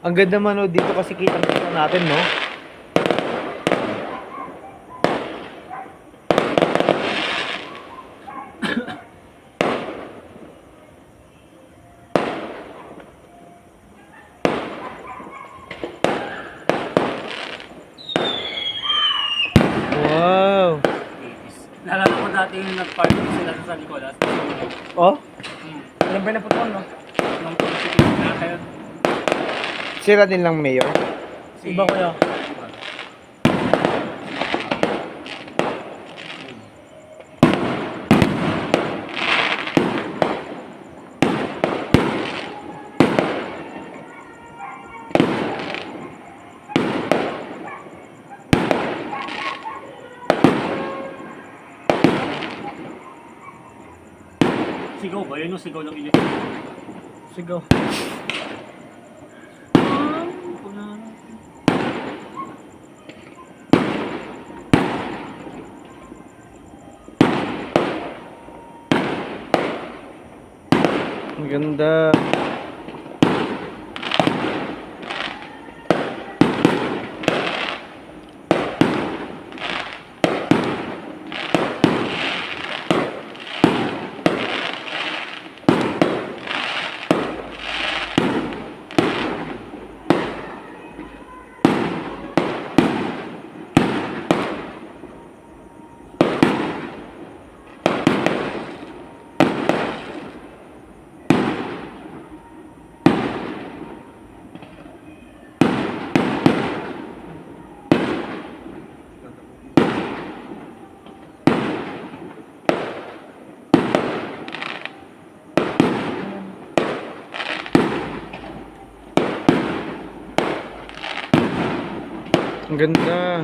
Ang ganda manood dito kasi kitang-kita natin, no? Wow! Naalala ko dati yung nag-party sila sa San Nicolas. Oh? Alam ba na po no? Nung positive na kayo. Sila din lang mayor? Iba kuya. Sigaw ba? Yun yung sigaw ng init. Sigaw. Ang ganda. Ang ganda.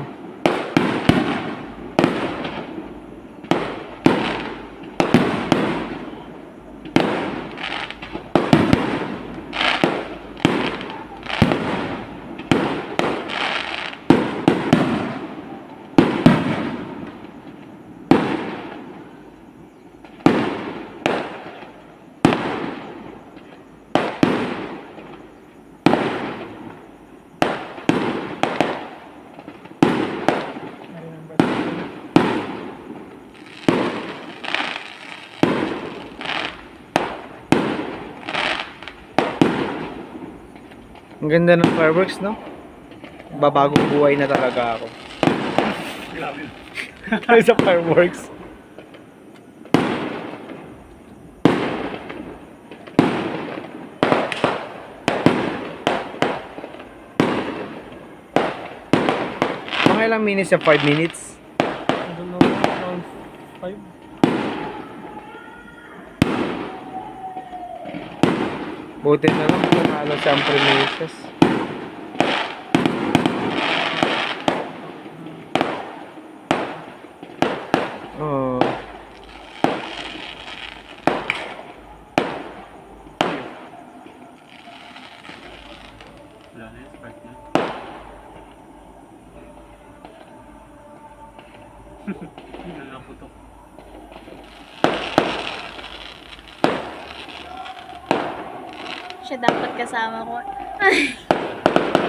Ang ganda ng fireworks, no? Babagong buhay na talaga ako. Grabe. Sa fireworks. Mga ilang minutes sa 5 minutes? I don't know, around 5. Buti na lang kung ano siyang premises. Oh. Wala na yun, spark na. Hindi na lang putok. Siya dapat kasama ko. I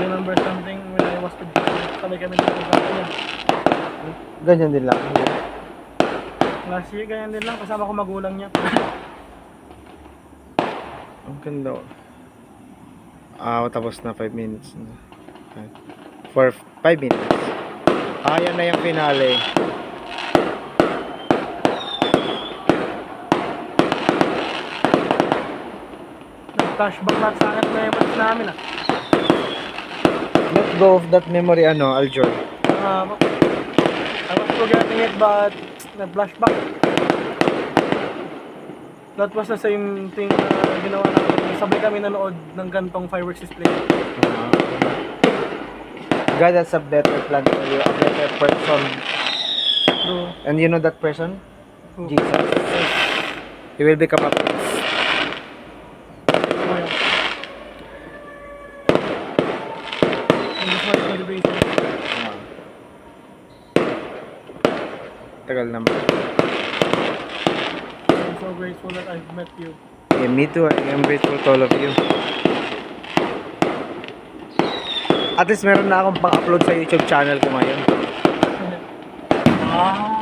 remember something when I was with sabay kami dito sa kanya. Ganyan din lang. Last year, ganyan din lang. Kasama ko magulang niya. Ang ganda. Tapos na 5 minutes na. For 5 minutes. Yan na yung finale. Flashback lahat sa akin na yung namin ah. Let go of that memory, Aljor. I was forgetting it but na-flashback. That was the same thing na ginawa namin. Sabay kami nanood ng gantong fireworks display. God has a better plan for you, a better person. True. And you know that person? Who? Jesus. He will become a priest. Tagal naman. I'm so grateful that I've met you. Yeah, me too. I am grateful to all of you. At least meron na akong pang-upload sa YouTube channel ko ngayon. Ah.